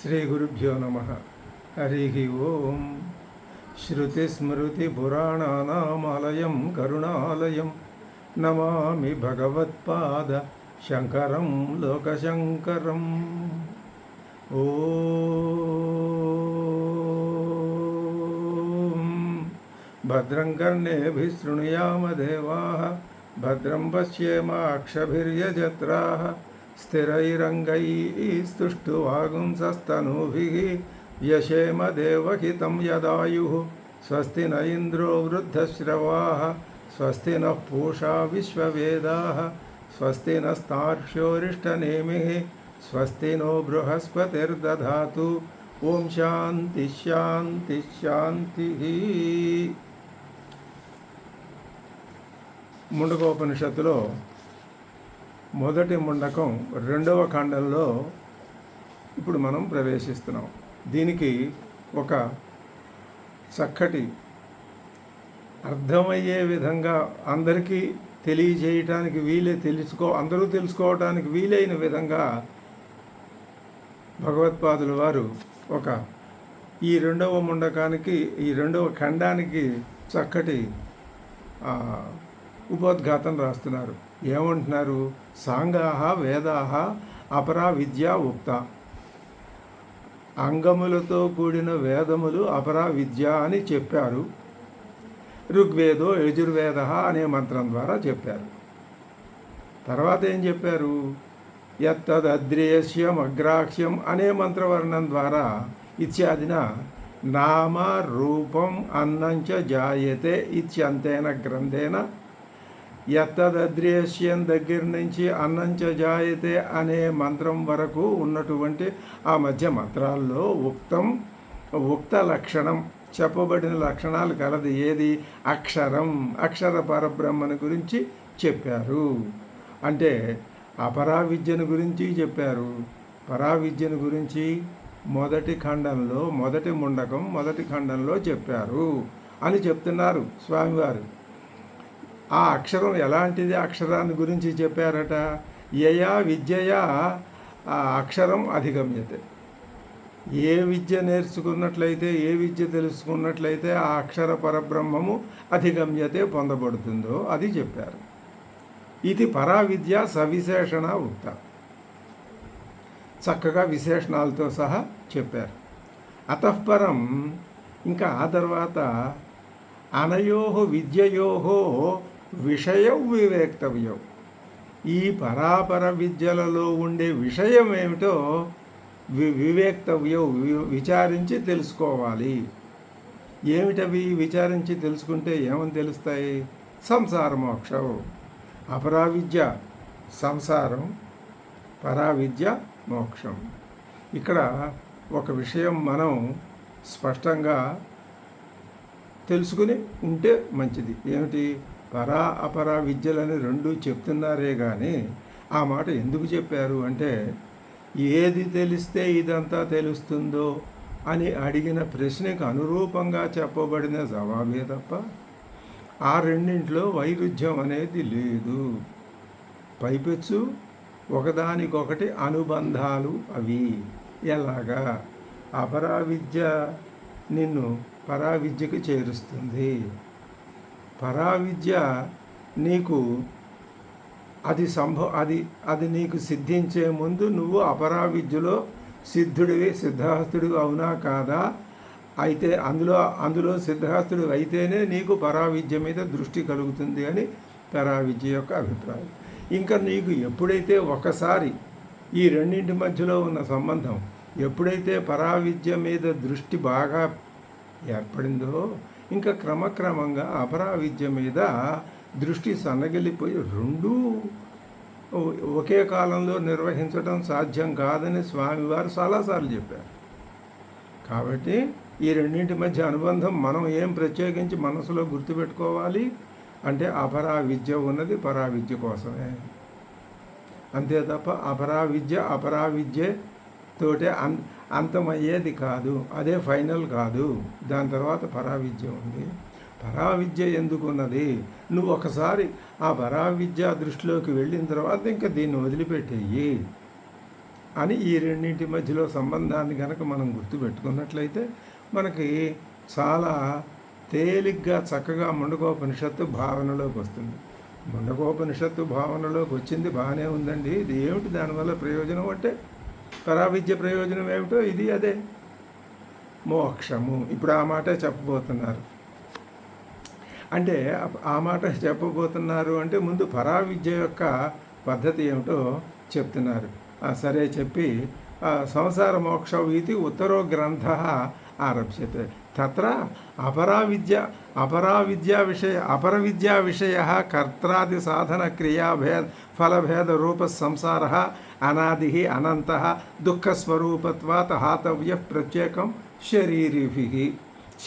శ్రీగురుభ్యో నమ. హరి ఓం. శ్రుతిస్మృతిపురాణానామాలయం కరుణాలయం నమామి భగవత్పాద శంకరం లోకశంకరం. ఓం భద్రం కర్ణేభిः శృణుయామ దేవాः భద్రం పశ్యేమాక్షభిర్యజత్రాः స్థిరైరంగైస్తుష్టువాగుంసస్తనూభిः వ్యశేమ దేవహితం యదాయుः. స్వస్తి న ఇంద్రో వృద్ధశ్రవాः స్వస్తి నః పూషా విశ్వవేదాः స్వస్తి నస్తార్క్ష్యోరిష్టనేమిः స్వస్తి నో బృహస్పతిర్దధాతు. ఓం శాంతి శాంతి శాంతి. ముండకోపనిషత్తులో మొదటి ముండకం రెండవ ఖండంలో ఇప్పుడు మనం ప్రవేశిస్తున్నాం. దీనికి ఒక చక్కటి అర్థమయ్యే విధంగా అందరికీ తెలియజేయటానికి అందరూ తెలుసుకోవటానికి వీలైన విధంగా భగవత్పాదుల వారు ఈ రెండవ ముండకానికి, ఈ రెండవ ఖండానికి చక్కటి ఉపోద్ఘాతం రాస్తున్నారు. ఏమంటున్నారు? సాంగాహ వేదాహ అపరా విద్య ఉక్త. అంగములతో కూడిన వేదములు అపరా విద్య అని చెప్పారు. ఋగ్వేదో యజుర్వేద అనే మంత్రం ద్వారా చెప్పారు. తర్వాత ఏం చెప్పారు? యత్తదద్రేశ్యం అగ్రాహ్యం అనే మంత్రవర్ణం ద్వారా ఇత్యాదిన నామ రూపం అన్నంచ జాయతే ఇత్యంతేన గ్రంథేన యత్తదద్రేశ్యం దగ్గర నుంచి అన్నంచ జాయతే అనే మంత్రం వరకు ఉన్నటువంటి ఆ మధ్య మంత్రాల్లో ఉక్త లక్షణం చెప్పబడిన లక్షణాలు కలది. ఏది? అక్షరం, అక్షర పరబ్రహ్మను గురించి చెప్పారు. అంటే అపరావిద్యను గురించి చెప్పారు. పరావిద్యను గురించి మొదటి ఖండంలో, మొదటి ముండకం మొదటి ఖండంలో చెప్పారు అని చెప్తున్నారు స్వామివారు. ఆ అక్షరం ఎలాంటిది? అక్షరాన్ని గురించి చెప్పారట. యయా విద్యయా అక్షరం అధిగమ్యతే. ఏ విద్య నేర్చుకున్నట్లయితే, ఏ విద్య తెలుసుకున్నట్లయితే ఆ అక్షర పరబ్రహ్మము అధిగమ్యతే పొందబడుతుందో అది చెప్పారు. ఇది పరావిద్య సవిశేషణ ఉక్త. చక్కగా విశేషణాలతో సహా చెప్పారు. అతఃపరం ఇంకా ఆ తర్వాత అనయోహో విద్యయోహో విషయం వివేక్తవ్యం. ఈ పరాపర విద్యలలో ఉండే విషయం ఏమిటో వివేక్తవ్యం, విచారించి తెలుసుకోవాలి. ఏమిటవి? విచారించి తెలుసుకుంటే ఏమని తెలుస్తాయి? సంసార మోక్షం. అపరావిద్య సంసారం, పరావిద్య మోక్షం. ఇక్కడ ఒక విషయం మనం స్పష్టంగా తెలుసుకుని ఉంటే మంచిది. ఏమిటి? పరా అపరా విద్యలని రెండూ చెప్తున్నారే కానీ ఆ మాట ఎందుకు చెప్పారు అంటే, ఏది తెలిస్తే ఇదంతా తెలుస్తుందో అని అడిగిన ప్రశ్నకు అనురూపంగా చెప్పబడిన జవాబే తప్ప ఆ రెండింటిలో వైరుధ్యం అనేది లేదు. పైపెచ్చు ఒకదానికొకటి అనుబంధాలు అవి. ఎలాగా? అపరావిద్య నిన్ను పరావిద్యకు చేరుస్తుంది. పరావిద్య నీకు అది నీకు సిద్ధించే ముందు నువ్వు అపరావిద్యలో సిద్ధహస్తుడివి అవునా కాదా? అయితే అందులో సిద్ధహస్తుడు అయితేనే నీకు పరావిద్య మీద దృష్టి కలుగుతుంది అని పరావిద్య యొక్క అభిప్రాయం. ఇంకా నీకు ఎప్పుడైతే ఒకసారి ఈ రెండింటి మధ్యలో ఉన్న సంబంధం ఎప్పుడైతే పరావిద్య మీద దృష్టి బాగా ఏర్పడిందో, ఇంకా క్రమక్రమంగా అపరావిద్య మీద దృష్టి సన్నగిల్లిపోయి రెండూ ఒకే కాలంలో నిర్వహించడం సాధ్యం కాదని స్వామివారు చాలాసార్లు చెప్పారు. కాబట్టి ఈ రెండింటి మధ్య అనుబంధం మనం ఏం ప్రత్యేకించి మనసులో గుర్తుపెట్టుకోవాలి అంటే, అపరావిద్య ఉన్నది పరావిద్య కోసమే. అంతే తప్ప అపరావిద్య తోటే అంతమయ్యేది కాదు. అదే ఫైనల్ కాదు. దాని తర్వాత పరావిద్య ఉంది. పరావిద్య ఎందుకున్నది? నువ్వు ఒకసారి ఆ పరావిద్య దృష్టిలోకి వెళ్ళిన తర్వాత ఇంకా దీన్ని వదిలిపెట్టేయి. అని ఈ రెండింటి మధ్యలో సంబంధాన్ని కనుక మనం గుర్తుపెట్టుకున్నట్లయితే మనకి చాలా తేలిగ్గా చక్కగా ముండకోపనిషత్తు భావనలోకి వస్తుంది. ముండకోపనిషత్తు భావనలోకి వచ్చింది బాగానే ఉందండి, ఇది ఏమిటి దానివల్ల ప్రయోజనం అంటే పరావిద్య ప్రయోజనం ఏమిటో ఇది అదే మోక్షము. ఇప్పుడు ఆ మాట చెప్పబోతున్నారు. అంటే ఆ మాట చెప్పబోతున్నారు అంటే ముందు పరావిద్య యొక్క పద్ధతి ఏమిటో చెప్తున్నారు. సరే చెప్పి సంసార మోక్ష ఇది ఉత్తరో గ్రంథ ఆరభ్యతే. తత్ర అపరవిద్యా విషయ కర్త్రాది సాధన క్రియాభేద ఫలభేద రూప సంసార అనాది అనంత దుఃఖస్వరూపత్వాత్ హాతవ్య ప్రత్యేకం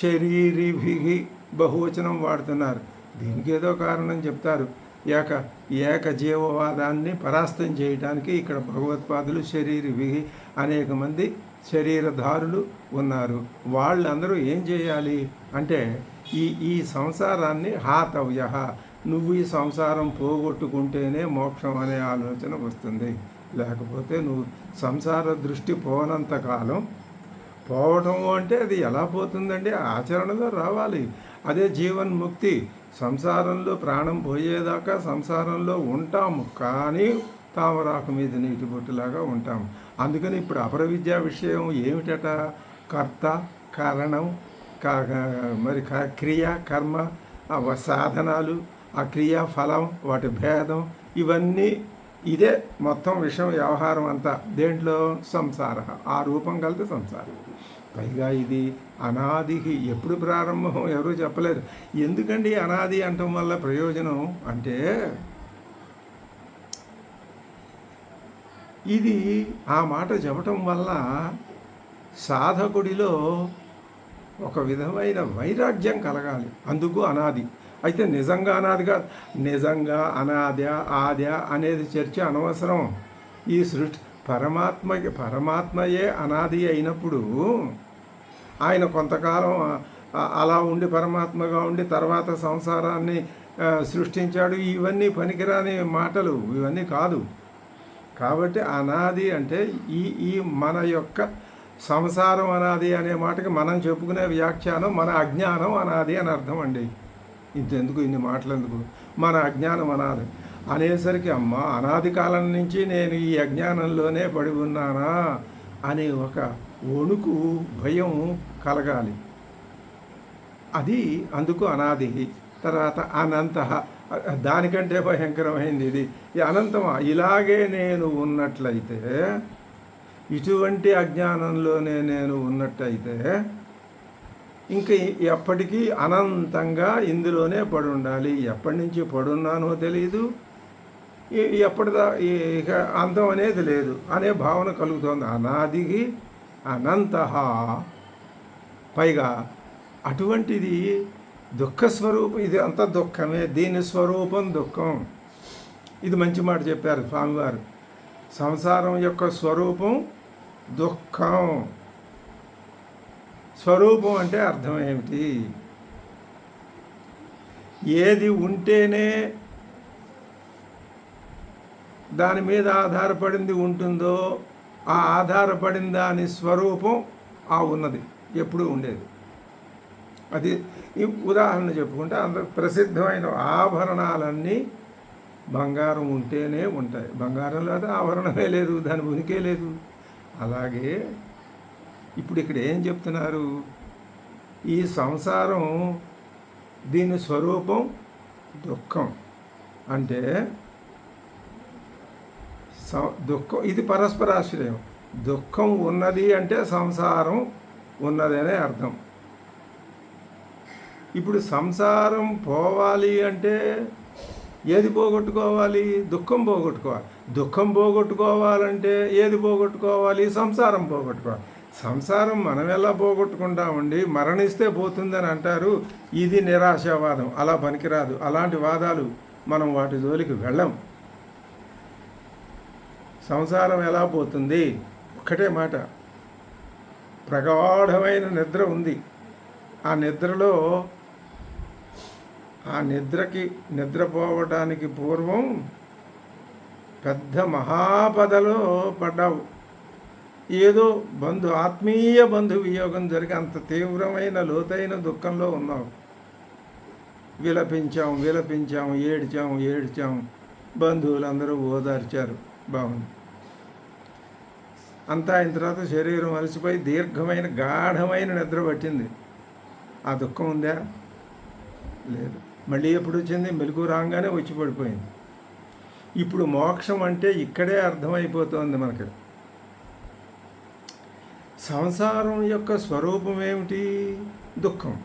శరీరిభి బహువచనం వాడుతున్నారు. దీనికి ఏదో కారణం చెప్తారు. ఏకజీవవాదాన్ని పరాస్తం చేయడానికి ఇక్కడ భగవత్పాదులు శరీరిభి అనేక మంది శరీరధారులు ఉన్నారు. వాళ్ళందరూ ఏం చేయాలి అంటే ఈ సంసారాన్ని హాతవ్య, నువ్వు ఈ సంసారం పోగొట్టుకుంటేనే మోక్షం అనే ఆలోచన వస్తుంది. లేకపోతే నువ్వు సంసార దృష్టి పోనంతకాలం, పోవటం అంటే అది ఎలా పోతుందండి, ఆచరణలో రావాలి. అదే జీవన్ముక్తి. సంసారంలో ప్రాణం పోయేదాకా సంసారంలో ఉంటాము, కానీ తామరాకు మీద నీటి బొట్టులాగా ఉంటాము. అందుకని ఇప్పుడు అపరవిద్యా విషయం ఏమిటట, కర్త కారణం, మరి క్రియ కర్మ సాధనాలు, ఆ క్రియా ఫలం, వాటి భేదం, ఇవన్నీ ఇదే మొత్తం విషయం, వ్యవహారం అంతా దేంట్లో సంసార, ఆ రూపం కలిపి సంసారం. పైగా ఇది అనాది, ఎప్పుడు ప్రారంభం ఎవరూ చెప్పలేదు. ఎందుకండి అనాది అంటం వల్ల ప్రయోజనం అంటే ఇది ఆ మాట చెప్పటం వల్ల సాధకుడిలో ఒక విధమైన వైరాగ్యం కలగాలి, అందుకు అనాది. అయితే నిజంగా అనాది కాదు, నిజంగా అనాద్య ఆద్య అనేది చర్చ అనవసరం. ఈ సృష్టి పరమాత్మయే అనాది అయినప్పుడు ఆయన కొంతకాలం అలా ఉండి పరమాత్మగా ఉండి తర్వాత సంసారాన్ని సృష్టించాడు. ఇవన్నీ పనికిరాని మాటలు, ఇవన్నీ కాదు. కాబట్టి అనాది అంటే ఈ మన యొక్క సంసారం అనాది అనే మాటకి మనం చెప్పుకునే వ్యాఖ్యానం మన అజ్ఞానం అనాది అని అర్థం అండి. ఇంతెందుకు ఇన్ని మాటలు ఎందుకు, మన అజ్ఞానం అనాది అనేసరికి అమ్మ అనాది కాలం నుంచి నేను ఈ అజ్ఞానంలోనే పడి ఉన్నానా అనే ఒక వణుకు భయం కలగాలి. అది అందుకు అనాది. తర్వాత అనంత, దానికంటే భయంకరమైంది ఇది. ఈ అనంతమా, ఇలాగే నేను ఉన్నట్లయితే, ఇటువంటి అజ్ఞానంలోనే నేను ఉన్నట్టయితే ఇంక ఎప్పటికీ అనంతంగా ఇందులోనే పడి ఉండాలి. ఎప్పటి నుంచి పడున్నానో తెలియదు, ఎప్పటిదా ఇక అంతం అనేది లేదు అనే భావన కలుగుతోంది. అనాదికి అనంత. పైగా అటువంటిది దుఃఖస్వరూపం, ఇది అంత దుఃఖమే, దీని స్వరూపం దుఃఖం. ఇది మంచి మాట చెప్పారు స్వామివారు. సంసారం యొక్క స్వరూపం దుఃఖం. స్వరూపం అంటే అర్థం ఏమిటి, ఏది ఉంటేనే దాని మీద ఆధారపడింది ఉంటుందో ఆ ఆధారపడిన దాని స్వరూపం ఆ ఉన్నది ఎప్పుడూ ఉండేది. అది ఈ ఉదాహరణ చెప్పుకుంటే అంత ప్రసిద్ధమైన ఆభరణాలన్నీ బంగారం ఉంటేనే ఉంటాయి, బంగారం లేదా ఆభరణమే లేదు, దాని ఉనికే లేదు. అలాగే ఇప్పుడు ఇక్కడ ఏం చెప్తున్నారు, ఈ సంసారం దీని స్వరూపం దుఃఖం. అంటే దుఃఖం ఇది పరస్పరాశ్రయం. దుఃఖం ఉన్నది అంటే సంసారం ఉన్నదనే అర్థం. ఇప్పుడు సంసారం పోవాలి అంటే ఏది పోగొట్టుకోవాలి, దుఃఖం పోగొట్టుకోవాలి. దుఃఖం పోగొట్టుకోవాలంటే ఏది పోగొట్టుకోవాలి, సంసారం పోగొట్టుకోవాలి. సంసారం మనం ఎలా పోగొట్టుకుంటామండి, మరణిస్తే పోతుందని అంటారు. ఇది నిరాశావాదం, అలా పనికిరాదు. అలాంటి వాదాలు మనం వాటి జోలికి వెళ్ళం. సంసారం ఎలా పోతుంది, ఒక్కటే మాట, ప్రగాఢమైన నిద్ర ఉంది. ఆ నిద్రలో నిద్రపోవటానికి పూర్వం పెద్ద మహాపదలో పడ్డావు, ఏదో ఆత్మీయ బంధు వియోగం జరిగి అంత తీవ్రమైన లోతైన దుఃఖంలో ఉన్నావు. విలపించాం, ఏడ్చాం, బంధువులందరూ ఓదార్చారు, బాగుంది. అంతా అయిన తర్వాత శరీరం అలసిపోయి దీర్ఘమైన గాఢమైన నిద్ర పట్టింది. ఆ దుఃఖం ఉందా? లేదు. మళ్ళీ ఎప్పుడు వచ్చింది? మెలకు రాగానే వచ్చి పడిపోయింది. ఇప్పుడు మోక్షం అంటే ఇక్కడే అర్థమైపోతుంది మనకి. సంసారం యొక్క స్వరూపం ఏమిటి? దుఃఖం.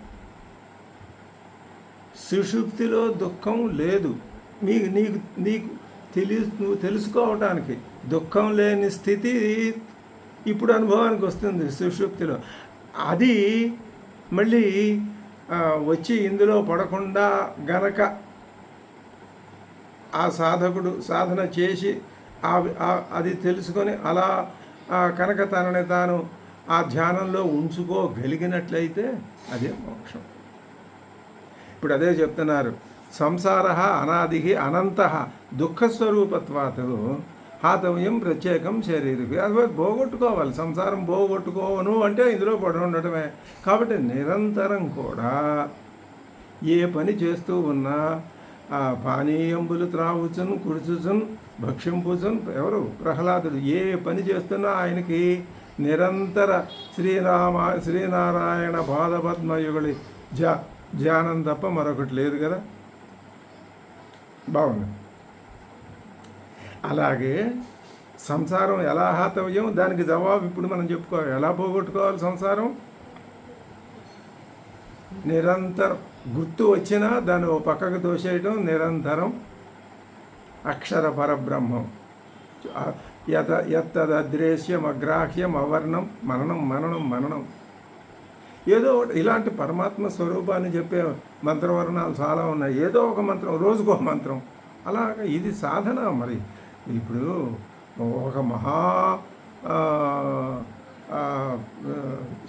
సుషుప్తిలో దుఃఖం లేదు. నీకు నువ్వు తెలుసుకోవటానికి దుఃఖం లేని స్థితి ఇప్పుడు అనుభవానికి వస్తుంది సుషుప్తిలో. అది మళ్ళీ వచ్చి ఇందులో పడకుండా గనక ఆ సాధకుడు సాధన చేసి అది తెలుసుకొని అలా కనుక తనని తాను ఆ ధ్యానంలో ఉంచుకోగలిగినట్లయితే అదే మోక్షం. ఇప్పుడు అదే చెప్తున్నారు. సంసార అనాది అనంత దుఃఖస్వరూపత్వాత్ హాతవ్యం ప్రత్యేకం శరీరకి. అది పోగొట్టుకోవాలి. సంసారం పోగొట్టుకోవను అంటే ఇందులో పడి ఉండటమే. కాబట్టి నిరంతరం కూడా ఏ పని చేస్తూ ఉన్నా పానీయంబులు త్రావుచున్ కుడుచుచున్ భక్షింపుచున్ ఎవరు? ప్రహ్లాదుడు. ఏ పని చేస్తున్నా ఆయనకి నిరంతర శ్రీనారాయణ పాదపద్మయుగళి ధ్యానం తప్ప మరొకటి లేదు కదా. బాగుంది. అలాగే సంసారం ఎలా హాతవ్యం, దానికి జవాబు ఇప్పుడు మనం చెప్పుకోవాలి. ఎలా పోగొట్టుకోవాలి సంసారం? నిరంతరం గుర్తు వచ్చినా దాన్ని ఓ పక్కకు తోసేయటం. నిరంతరం అక్షర పరబ్రహ్మం. యత్తదద్రేశ్యం అగ్రాహ్యం అవర్ణం మననం. ఏదో ఒకటి ఇలాంటి పరమాత్మ స్వరూపాన్ని చెప్పే మంత్రవర్ణాలు చాలా ఉన్నాయి. ఏదో ఒక మంత్రం, రోజుకో మంత్రం. అలాగే ఇది సాధన. మరి ఇప్పుడు ఒక మహా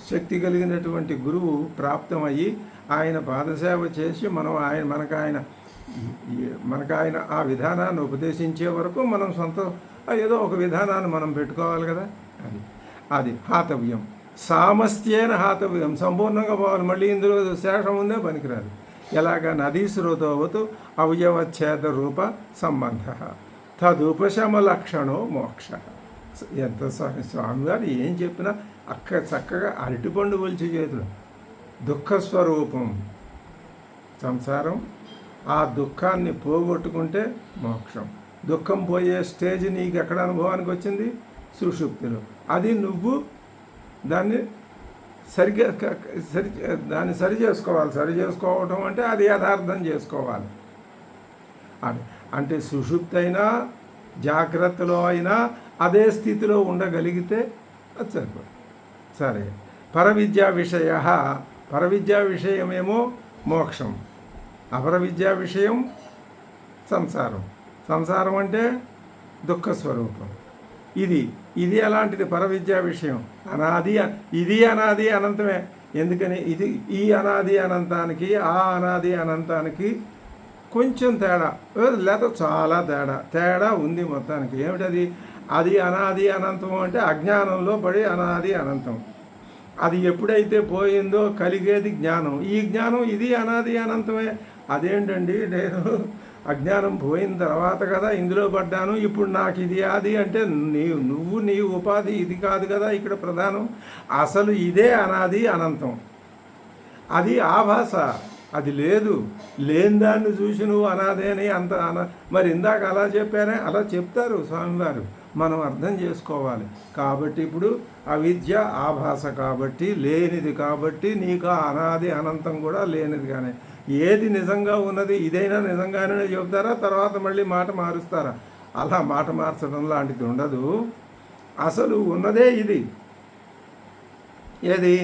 శక్తి కలిగినటువంటి గురువు ప్రాప్తమయ్యి ఆయన పాదసేవ చేసి మనకు ఆయన ఆ విధానాన్ని ఉపదేశించే వరకు మనం ఏదో ఒక విధానాన్ని మనం పెట్టుకోవాలి కదా. అది హాతవ్యం. సామస్త్యేన హాతవ్యం. సంపూర్ణంగా పోవాలి. మళ్ళీ ఇందులో శేషం ఉందే పనికిరాదు. ఎలాగ నదీ స్రోతోవతు అవయవచ్ఛేద రూప సంబంధ తదుపశమ లక్షణో మోక్ష. ఎంత స్వామివారు ఏం చెప్పినా చక్కగా అరటిపండు ఒలిచి చేతులు. దుఃఖస్వరూపం సంసారం. ఆ దుఃఖాన్ని పోగొట్టుకుంటే మోక్షం. దుఃఖం పోయే స్టేజ్ నీకు ఎక్కడ అనుభవానికి వచ్చింది? సుషుప్తిలో. అది నువ్వు దాన్ని సరి చేసుకోవాలి. సరి చేసుకోవటం అంటే అది యథార్థం చేసుకోవాలి. అంటే సుషుప్తి అయినా జాగ్రత్తలో అయినా అదే స్థితిలో ఉండగలిగితే అది సరిపోదు. సరే. పరవిద్యా విషయమేమో మోక్షం, అపరవిద్యా విషయం సంసారం అంటే దుఃఖస్వరూపం. ఇది అలాంటిది. పరవిద్యా విషయం అనాది అనంతమే. ఎందుకని ఈ అనాది అనంతానికి ఆ అనాది అనంతానికి కొంచెం తేడా, లేదా చాలా తేడా ఉంది మొత్తానికి. ఏమిటది? అది అనాది అనంతం అంటే అజ్ఞానంలో పడి అనాది అనంతం. అది ఎప్పుడైతే పోయిందో కలిగేది జ్ఞానం. ఈ జ్ఞానం ఇది అనాది అనంతమే. అదేంటండి, నేను అజ్ఞానం పోయిన తర్వాత కదా ఇందులో పడ్డాను, ఇప్పుడు నాకు ఇది అది అంటే నీ ఉపాధి ఇది కాదు కదా ఇక్కడ ప్రధానం. అసలు ఇదే అనాది అనంతం. అది ఆభాస. అది లేని దాన్ని చూసి నువ్వు అనాదే అని మరి ఇందాక అలా చెప్పారే, అలా చెప్తారు స్వామివారు. మనం అర్థం చేసుకోవాలి. కాబట్టి ఇప్పుడు అవిద్య ఆభాస కాబట్టి, లేనిది కాబట్టి నీకు అనాది అనంతం కూడా లేనిది. కానీ ఏది నిజంగా ఉన్నది ఇదైనా నిజంగానే చెప్తారా, తర్వాత మళ్ళీ మాట మారుస్తారా? అలా మాట మార్చడం లాంటిది ఉండదు. అసలు ఉన్నదే ఇది. ఏది?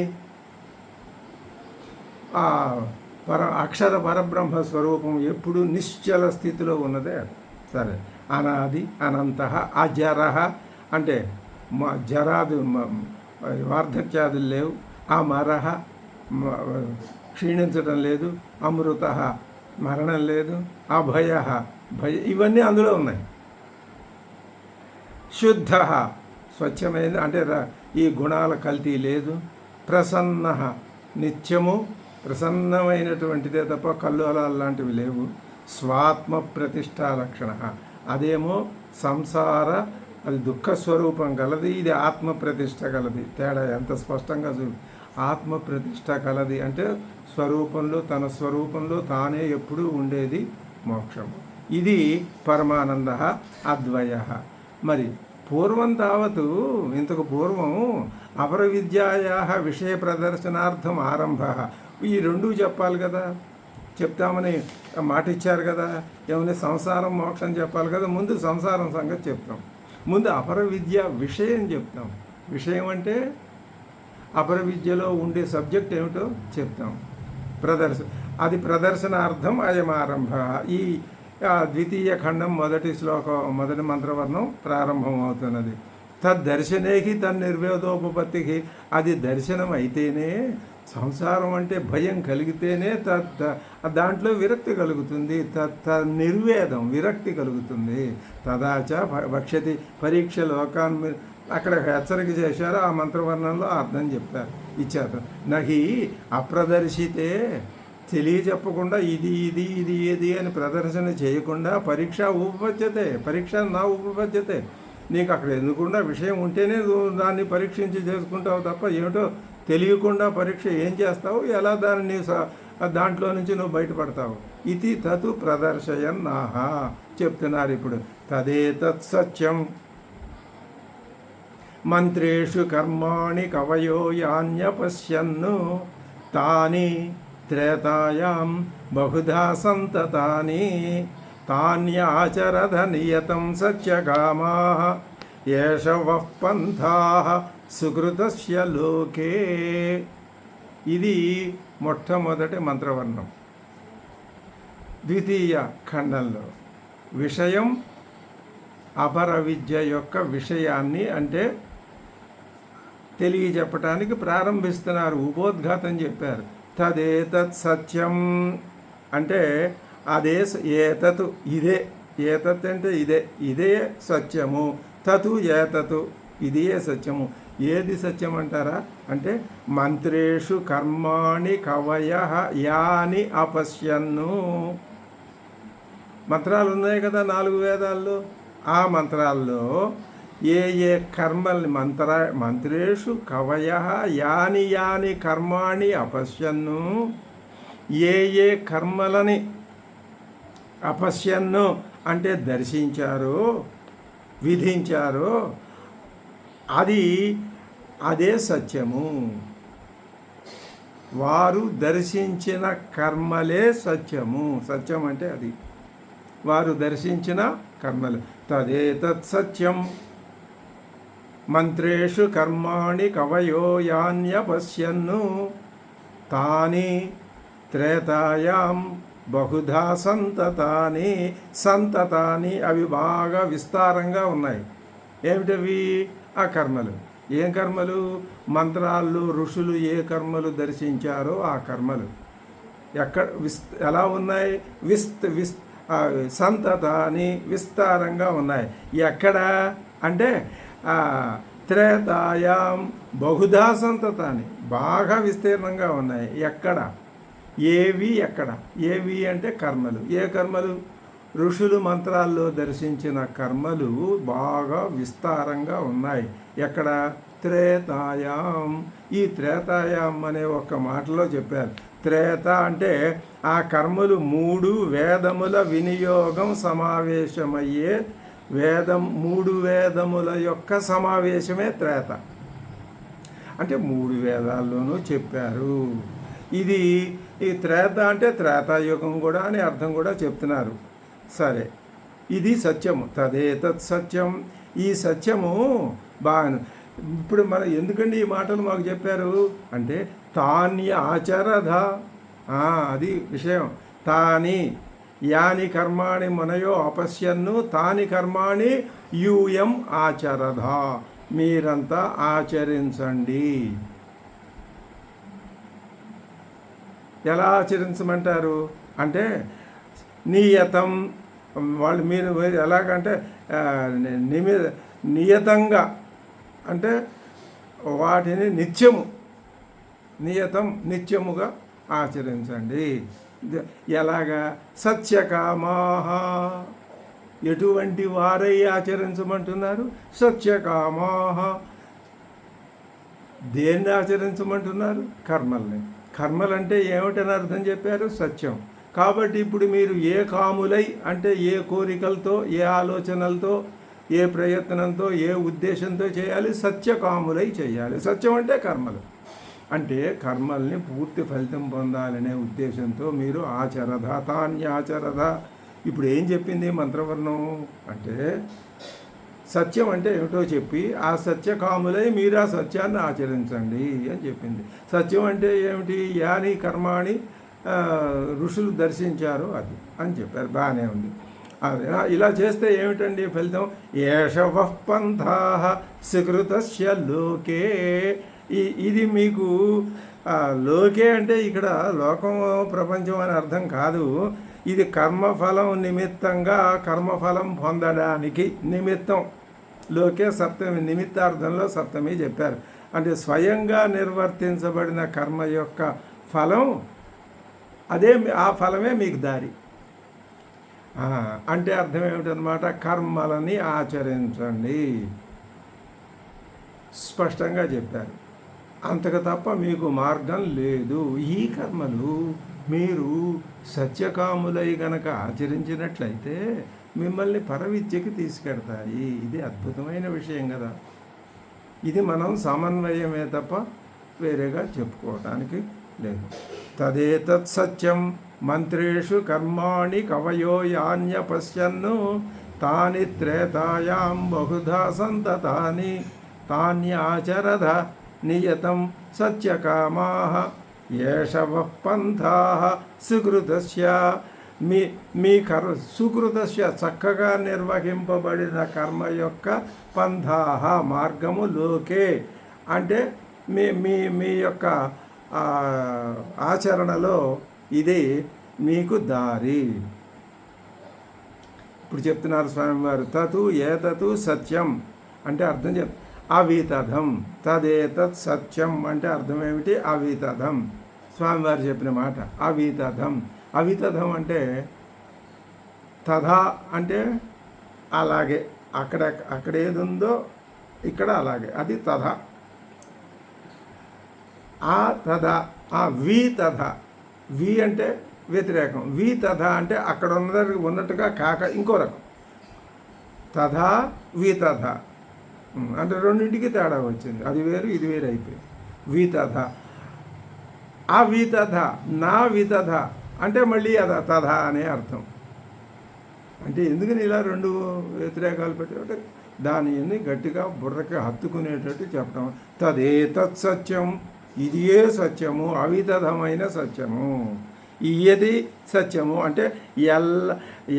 అక్షర పరబ్రహ్మ స్వరూపం ఎప్పుడు నిశ్చల స్థితిలో ఉన్నదే అది. సరే. అనాది అనంత అజర అంటే జరాదు, వార్ధక్యాదులు లేవు. అమరహ క్షీణించడం లేదు. అమృత మరణం లేదు. అభయ ఇవన్నీ అందులో ఉన్నాయి. శుద్ధ స్వచ్ఛమైనది అంటే ఈ గుణాల కల్తీ లేదు. ప్రసన్న నిత్యము ప్రసన్నమైనటువంటిదే తప్ప కల్లోలాలు లాంటివి లేవు. స్వాత్మ ప్రతిష్టా లక్షణ అదేమో సంసార అది దుఃఖ స్వరూపం కలది, ఇది ఆత్మ ప్రతిష్ట కలది. తేడా ఎంత స్పష్టంగా ఆత్మ ప్రతిష్ట కలది అంటే స్వరూపంలో తన స్వరూపంలో తానే ఎప్పుడూ ఉండేది మోక్షం. ఇది పరమానంద అద్వయ. మరి పూర్వం తావత్ ఇంతకు పూర్వం అపర విద్యాయా విషయ ప్రదర్శనార్థం ఆరంభ. ఈ రెండూ చెప్పాలి కదా, చెప్తామని మాట ఇచ్చారు కదా. ఏమని సంసారం మోక్షం చెప్పాలి కదా. ముందు సంసారం సంగతి చెప్తాం, ముందు అపర విద్య విషయం చెప్తాం. విషయం అంటే అపర విద్యలో ఉండే సబ్జెక్ట్ ఏమిటో చెప్తాం. అది ప్రదర్శనార్థం అయం ఆరంభ. ఈ ద్వితీయ ఖండం మొదటి శ్లోకం మొదటి మంత్రవర్ణం ప్రారంభం అవుతున్నది. తద్దర్శనేకి తన్నిర్వేదోపపత్తికి అది దర్శనం అయితేనే, సంసారం అంటే భయం కలిగితేనే దాంట్లో విరక్తి కలుగుతుంది. నిర్వేదం విరక్తి కలుగుతుంది. తదాచ భక్షతి పరీక్ష లోకాన్ అక్కడ హెచ్చరిక చేశారు. ఆ మంత్రవర్ణంలో అర్థం చెప్తారు ఇచ్చారు. నహి అప్రదర్శితే తెలియచెప్పకుండా ఇది ఇది ఇది ఏది అని ప్రదర్శన చేయకుండా పరీక్ష ఉపపద్యతే, పరీక్ష నా ఉపపద్యతే. నీకు అక్కడ ఎందుకుండా విషయం ఉంటేనే నువ్వు దాన్ని పరీక్షించి చేసుకుంటావు తప్ప ఏమిటో తెలియకుండా పరీక్ష ఏం చేస్తావు, ఎలా దాన్ని దాంట్లో నుంచి నువ్వు బయటపడతావు. ఇది తతు ప్రదర్శయన్నాహ చెప్తున్నారు ఇప్పుడు. తదేతత్ సత్యం మంత్రేషు కర్మాణి కవయో యాన్యపశ్యన్ను తాని త్రేతాయాం బహుధా సంతతాని తాన్యాచరధ నియతం సత్యకామాః ఏష వః పంథాః సుకృతస్య లోకే. ఇది మొట్టమొదటి మంత్రవర్ణం ద్వితీయ ఖండంలో. విషయం అపర విద్య యొక్క విషయాన్ని అంటే తెలియజెప్పటానికి ప్రారంభిస్తున్నారు. ఉపోద్ఘాతం చెప్పారు. తదేతత్ సత్యం అంటే అదే, ఏతత్ ఇదే, ఏతత్ అంటే ఇదే, ఇదే సత్యము. తతు ఏతత్ ఇదే సత్యము. ఏది సత్యం అంటారా అంటే మంత్రేషు కర్మాణి కవయః యాని అపశ్యన్ను. మంత్రాలు ఉన్నాయి కదా 4 వేదాల్లో. ఆ మంత్రాల్లో ఏ ఏ కర్మల్ని మంత్రేషు కవయః యాని యాని కర్మాణి అపశ్యన్ను, ఏ ఏ కర్మలని అపశ్యన్ను అంటే దర్శించారో విధించారో అదే సత్యము. వారు దర్శించిన కర్మలే సత్యము. సత్యం అంటే అది, వారు దర్శించిన కర్మలు. తదేతత్ సత్యం మంత్రేషు కర్మాణి కవయో యాన్యపశ్యన్ను తాని త్రేతాయాం బహుధా సంతతాని. సంతతాని అవి బాగా విస్తారంగా ఉన్నాయి. ఏమిటవి? ఆ కర్మలు. ఏం కర్మలు? మంత్రాల్లో ఋషులు ఏ కర్మలు దర్శించారో ఆ కర్మలు ఎలా ఉన్నాయి? సంతతాని విస్తారంగా ఉన్నాయి. ఎక్కడ అంటే త్రేతాయాం బహుధా సంతతాని బాగా విస్తీర్ణంగా ఉన్నాయి. ఎక్కడ? ఏవి ఎక్కడ? ఏవి అంటే కర్మలు. ఏ కర్మలు? ఋషులు మంత్రాల్లో దర్శించిన కర్మలు బాగా విస్తారంగా ఉన్నాయి. ఎక్కడ? త్రేతాయాం. ఈ త్రేతాయాం అనే ఒక మాటలో చెప్పారు. త్రేత అంటే ఆ కర్మలు 3 వేదముల వినియోగం సమావేశమయ్యే 3 వేదముల యొక్క సమావేశమే త్రేత. అంటే 3 వేదాల్లోనూ చెప్పారు. ఇది ఈ త్రేత అంటే త్రేతాయుగం కూడా అని అర్థం కూడా చెప్తున్నారు. సరే, ఇది సత్యము. తదేతత్ సత్యం. ఈ సత్యము బాగా ఇప్పుడు ఎందుకండి ఈ మాటలు మాకు చెప్పారు అంటే తాన్య ఆచరధ, అది విషయం. తాని యాని కర్మాణి మనయో అపశ్యన్ను తాని కర్మాణి యూయం ఆచరధ. మీరంతా ఆచరించండి. ఎలా ఆచరించమంటారు అంటే నియతం. మీరు ఎలాగంటే నియతంగా అంటే వాటిని నిత్యముగా ఆచరించండి. ఎలాగా? సత్యకామాహ, ఎటువంటి వారై ఆచరించమంటున్నారు? సత్యకామాహ. దేన్ని ఆచరించమంటున్నారు? కర్మల్ని. కర్మలంటే ఏమిటని అర్థం చెప్పారు? సత్యం. కాబట్టి ఇప్పుడు మీరు ఏ కాములై అంటే ఏ కోరికలతో, ఏ ఆలోచనలతో, ఏ ప్రయత్నంతో, ఏ ఉద్దేశంతో చేయాలి? సత్యకాములై చేయాలి. సత్యం అంటే కర్మలు. అంటే కర్మల్ని పూర్తి ఫలితం పొందాలనే ఉద్దేశంతో మీరు తాన్యాచరధ. ఇప్పుడు ఏం చెప్పింది మంత్రవర్ణం అంటే సత్యం అంటే ఏమిటో చెప్పి ఆ సత్యకాములై మీరు ఆ సత్యాన్ని ఆచరించండి అని చెప్పింది. సత్యం అంటే ఏమిటి? యాని కర్మాణి ఋషులు దర్శించారు అది అని చెప్పారు. బాగానే ఉంది. ఇలా చేస్తే ఏమిటండి ఫలితం? ఏషవః పంథాః సుకృతస్య లోకే. ఇది మీకు లోకే అంటే ఇక్కడ లోకం ప్రపంచం అని అర్థం కాదు. ఇది కర్మఫలం నిమిత్తంగా కర్మఫలం పొందడానికి నిమిత్తం. లోకే సప్తమి, నిమిత్తార్థంలో సప్తమి చెప్పారు. అంటే స్వయంగా నిర్వర్తించబడిన కర్మ యొక్క ఫలం అదే, ఆ ఫలమే మీకు దారి. అంటే అర్థం ఏమిటనమాట? కర్మలని ఆచరించండి స్పష్టంగా చెప్పారు. అంతకు తప్ప మీకు మార్గం లేదు. ఈ కర్మలు మీరు సత్యకాములై గనక ఆచరించినట్లయితే మిమ్మల్ని పరవిద్యకి తీసుకెడతాయి. ఇది అద్భుతమైన విషయం కదా. ఇది మనం సమన్వయమే తప్ప వేరేగా చెప్పుకోవటానికి లేదు. తదేతత్ సత్యం మంత్రేషు కర్మాణి కవయో యాన్యపశ్యన్ను తాని త్రేతాయాం బహుధా సంతతాని తాన్యాచరధ నియతం సత్యకామాః ఏషవః పంథాః సుకృతస్య. మీ సుకృతస్య చక్కగా నిర్వహింపబడిన కర్మ యొక్క పంథాః మార్గము లోకే అంటే మీ యొక్క ఆచరణలో ఇది మీకు దారి. ఇప్పుడు చెప్తున్నారు స్వామివారు, తతు ఏతతు సత్యం అంటే అర్థం అవితథం. తదేతత్ సత్యం అంటే అర్థం ఏమిటి? అవితథం. స్వామివారు చెప్పిన మాట అవితథం. అవితథం అంటే తథా అంటే అలాగే, అక్కడ ఏది ఉందో ఇక్కడ అలాగే, అది తథా. ఆ తథా, ఆ వి తథా. వి అంటే వ్యతిరేకం, వి తథా అంటే అక్కడ ఉన్నట్టుగా కాక ఇంకో రకం. తథా వి తథా అంటే రెండింటికి తేడా వచ్చింది. అది వేరు ఇది వేరు అయిపోయింది. వి తథా, ఆ వి తథా, నా వి తథా అంటే మళ్ళీ తథా అనే అర్థం. అంటే ఎందుకని ఇలా రెండు వ్యతిరేకాలు పెట్టే దానిని గట్టిగా బుర్రకి హత్తుకునేటట్టు చెప్పడం. తదేతత్ సత్యం, ఇది ఏ సత్యము, అవితథమైన సత్యము. ఇయది సత్యము అంటే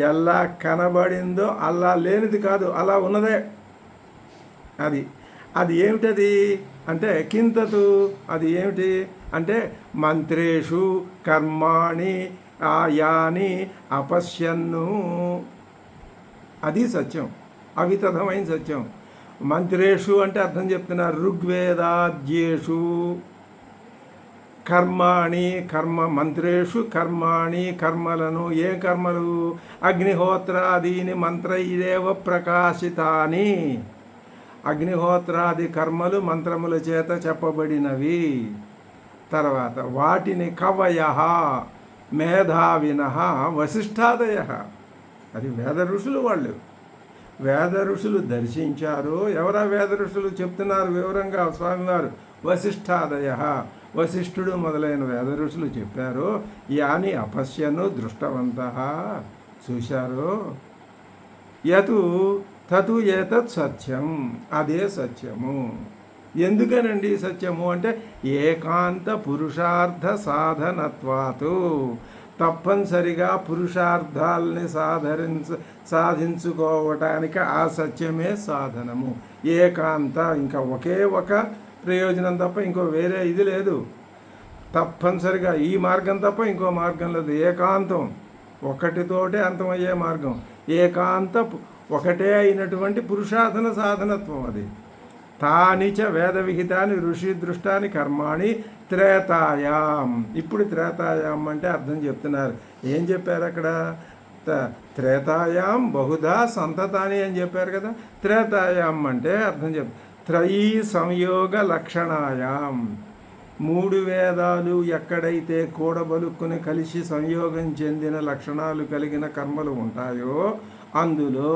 ఎలా కనబడిందో అలా లేనిది కాదు, అలా ఉన్నదే. అది ఏమిటది అంటే కింతతు, అది ఏమిటి అంటే మంత్రేషు కర్మాణి యాని అపశ్యన్ను, అది సత్యం, అవితథమైన సత్యం. మంత్రేషు అంటే అర్థం చెప్తున్నారు, ఋగ్వేదాద్యేషు కర్మాణి, మంత్రేషు కర్మాణి, కర్మలను, ఏ కర్మలు? అగ్నిహోత్రాదీని మంత్రైరేవ ప్రకాశితాని, అగ్నిహోత్రాది కర్మలు మంత్రముల చేత చెప్పబడినవి. తర్వాత వాటిని కవయః మేధావినః వశిష్ఠాదయః, అది వేద ఋషులు, వాళ్ళు వేద ఋషులు దర్శించారు. ఎవరా వేద ఋషులు చెప్తున్నారు వివరంగా స్వామివారు? వశిష్ఠాదయః, వశిష్ఠుడు మొదలైన వేద ఋషులు చెప్పారు. యాని అపశ్యను దృష్టవంతః, చూశారు. తతు ఏతత్ సత్యం, అదే సత్యము. ఎందుకనండి సత్యము అంటే ఏకాంత పురుషార్థ సాధనత్వాతు, తప్పనిసరిగా పురుషార్థాలని సాధించుకోవటానికి ఆ సత్యమే సాధనము. ఏకాంత, ఇంకా ఒకే ఒక ప్రయోజనం తప్ప ఇంకో వేరే ఇది లేదు. తప్పనిసరిగా ఈ మార్గం తప్ప ఇంకో మార్గం లేదు. ఏకాంతం, ఒకటితోటే అంతమయ్యే మార్గం. ఏకాంత ఒకటే అయినటువంటి పురుషార్థన సాధనత్వం అది. తాని చ వేద విహితాని ఋషి దృష్టాని కర్మాణి త్రేతాయాం. ఇప్పుడు త్రేతాయాం అంటే అర్థం చెప్తున్నారు. ఏం చెప్పారు అక్కడ? త్రేతాయాం బహుధా సంతతాని అని చెప్పారు కదా. త్రేతాయాం అంటే అర్థం త్రయీ సంయోగ లక్షణాయాం. 3 వేదాలు ఎక్కడైతే కూడబలుక్కుని కలిసి సంయోగం చెందిన లక్షణాలు కలిగిన కర్మలు ఉంటాయో అందులో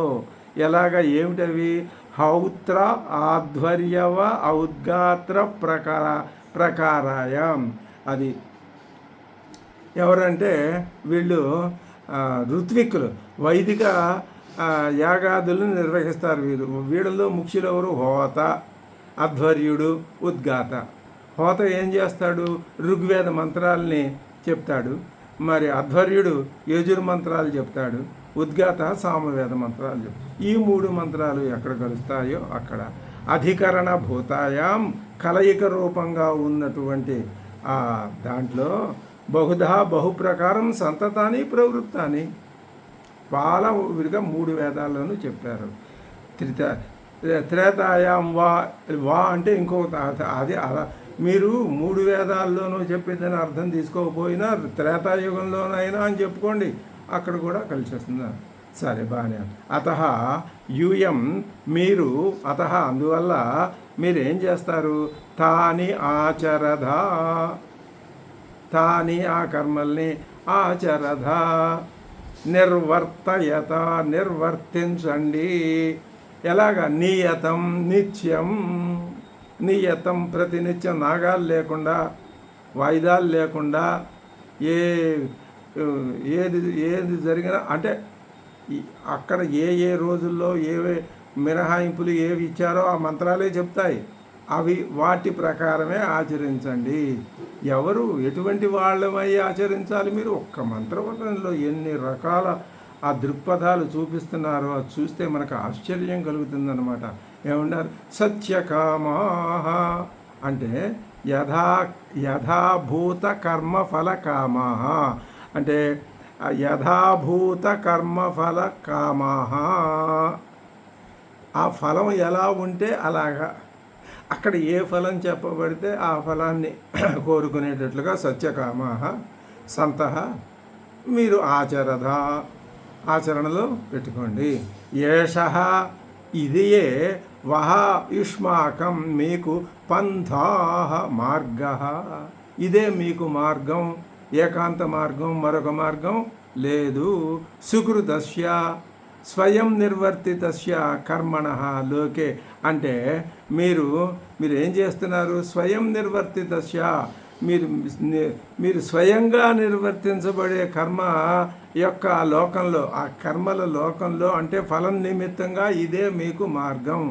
ఏమిటవి? హౌత్ర ఆధ్వర్యవ ఔద్గాత్ర ప్రకారాయం. అది ఎవరంటే వీళ్ళు ఋత్విక్కులు, వైదిక యాగాదులను నిర్వహిస్తారు. వీళ్ళలో ముఖ్యులు ఎవరు? హోత, అధ్వర్యుడు, ఉద్గాత. హోత ఏం చేస్తాడు? ఋగ్వేద మంత్రాలని చెప్తాడు. మరి అధ్వర్యుడు యజుర్మంత్రాలు చెప్తాడు. ఉద్గాత సామవేద మంత్రాలు. ఈ 3 మంత్రాలు ఎక్కడ కలుస్తాయో అక్కడ అధికరణ భూతాయాం కలయిక రూపంగా ఉన్నటువంటి దాంట్లో బహుధా బహుప్రకారం సంతతాని ప్రవృత్తాని విడిగా 3 వేదాలను చెప్పారు. త్రేతాయాం వా అంటే అది మీరు 3 వేదాల్లోనూ చెప్పేదని అర్థం తీసుకోకపోయినా త్రేతాయుగంలోనైనా అని చెప్పుకోండి, అక్కడ కూడా కలిసి వస్తుంది. సరే, బాగానే. యూయం మీరు అందువల్ల మీరేం చేస్తారు? తాని ఆచరధా, తాని ఆ కర్మల్ని ఆచరధా నిర్వర్తయత నిర్వర్తించండి. ఎలాగా? నియతం నిత్యం, నియతం ప్రతినిత్యం, నాగాలు లేకుండా వాయిదాలు లేకుండా ఏది జరిగినా అంటే అక్కడ ఏ రోజుల్లో ఏవే మినహాయింపులు ఏవి ఇచ్చారో ఆ మంత్రాలే చెప్తాయి. వాటి ప్రకారమే ఆచరించండి. ఎవరు ఎటువంటి వాళ్ళమై ఆచరించాలి? మీరు ఒక్క మంత్రవచనంలో ఎన్ని రకాల ఆ దృక్పథాలు చూపిస్తున్నారో అది చూస్తే మనకు ఆశ్చర్యం కలుగుతుందన్నమాట. ఏమన్నారు? సత్యకామాః అంటే యథాభూత కర్మఫల కామాః అంటే యథాభూత కర్మఫల కామాః. ఆ ఫలం ఎలా ఉంటే అలాగా, అక్కడ ఏ ఫలం చెప్పబడితే ఆ ఫలాన్ని కోరుకునేటట్లుగా సత్యకామాః సంతః మీరు ఆచరణలో పెట్టుకోండి. ఏషః ఇదియే వహ యుష్మాకం మీకు పంథాః మార్గః. ఇదే మీకు మార్గం, ఏకాంత మార్గం, మరొక మార్గం లేదు. సుకృతస్య స్వయం నిర్వర్తితస్య కర్మణః లోకే అంటే మీరు ఏం చేస్తున్నారు? స్వయం నిర్వర్తితస్య మీరు స్వయంగా నిర్వర్తించబడే కర్మ యొక్క లోకంలో, ఆ కర్మల లోకంలో అంటే ఫలం నిమిత్తంగా ఇదే మీకు మార్గం.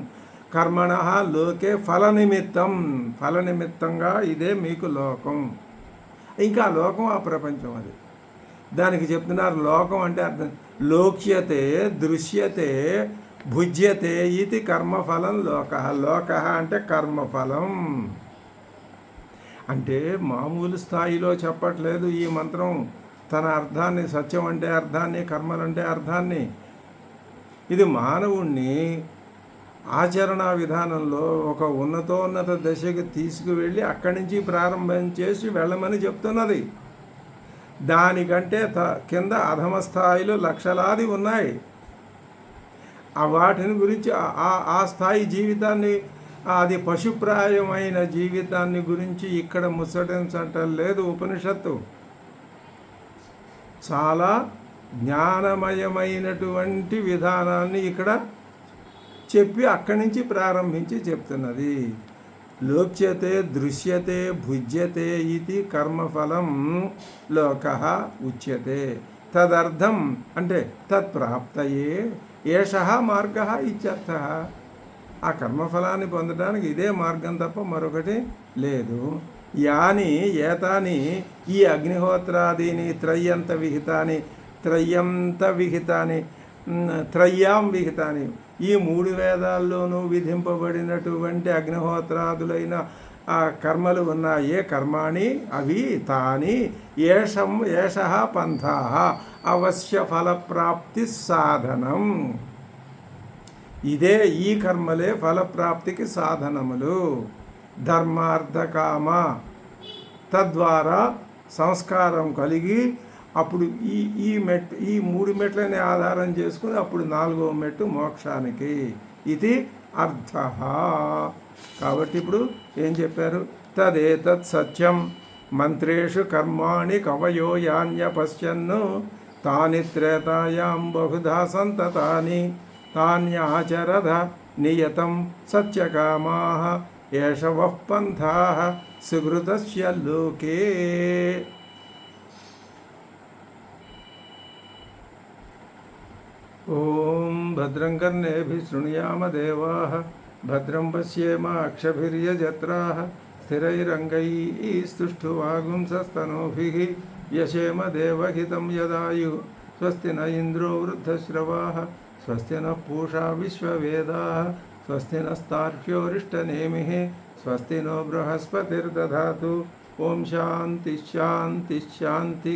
కర్మణః లోకే ఫలనిమిత్తంగా ఇదే మీకు లోకం. ఇంకా లోకం ఆ ప్రపంచం. అది దానికి చెప్తున్నారు. లోకం అంటే అర్థం లోక్యతే దృశ్యతే భుజ్యతే ఇది కర్మఫలం లోక అంటే కర్మఫలం. అంటే మామూలు స్థాయిలో చెప్పట్లేదు ఈ మంత్రం తన అర్థాన్ని. సత్యం అంటే అర్థాన్ని, కర్మలంటే అర్థాన్ని. ఇది మానవుణ్ణి ఆచరణ విధానంలో ఒక ఉన్నతోన్నత దశకు తీసుకువెళ్ళి అక్కడి నుంచి ప్రారంభం చేసి వెళ్ళమని చెప్తున్నది. దానికంటే కింద అధమ స్థాయిలో లక్షలాది ఉన్నాయి. వాటిని గురించి ఆ స్థాయి జీవితాన్ని, అది పశుప్రాయమైన జీవితాన్ని గురించి ఇక్కడ ముచ్చటించటం లేదు ఉపనిషత్తు. చాలా జ్ఞానమయమైనటువంటి విధానాన్ని ఇక్కడ చెప్పి అక్కడి నుంచి ప్రారంభించి చెప్తున్నది. లోక్యతే దృశ్యతే భుజ్యతే ఇది కర్మఫలం లోకః ఉచ్యతే. తదర్థం అంటే తత్ప్రాప్తయే ఏషః మార్గః ఇత్యర్థః. ఆ కర్మఫలాన్ని పొందడానికి ఇదే మార్గం తప్ప మరొకటి లేదు. ఏతాని ఈ అగ్నిహోత్రాదీని త్రయ్యాం విహితాని ఈ 3 వేదాల్లోనూ విధింపబడినటువంటి అగ్నిహోత్రాదులైన ఆ కర్మలు ఉన్నాయే కర్మాణి అవి తాని ఏషః పంథాః అవశ్య ఫలప్రాప్తి సాధనం. ఇదే ఈ కర్మలే ఫలప్రాప్తికి సాధనములు. ధర్మార్థకామ తద్వారా సంస్కారం కలిగి అప్పుడు ఈ 3 మెట్లని ఆధారం చేసుకుని అప్పుడు 4వ మెట్టు మోక్షానికి. ఇది అర్థ. కాబట్టి ఇప్పుడు ఏం చెప్పారు? తదేతత్ సత్యం మంత్రేషు కర్మాణి కవయో యాన్యపశ్యన్ను తాని త్రేతాయాం బహుధా సంతతాని తాన్యాచరద నియతం సత్యకామాః ఏష వః పంథాః సుకృతస్య లోకే. ఓం భద్రం కర్ణేభిः శృణుయామ దేవాः భద్రం పశ్యేమాక్షభిర్యజత్రాः స్థిరైరంగైస్తుష్ఠువాగుంసస్తనూభిः వ్యశేమ దేవహితం యదాయుः స్వస్తి న ఇంద్రో వృద్ధశ్రవాः స్వస్తి నః పూషా విశ్వవేదాः స్వస్తి నస్తార్క్ష్యోరిష్టనేమిः స్వస్తి నో బృహస్పతిర్దధాతు. ఓం శాంతి శాంతి శాంతి.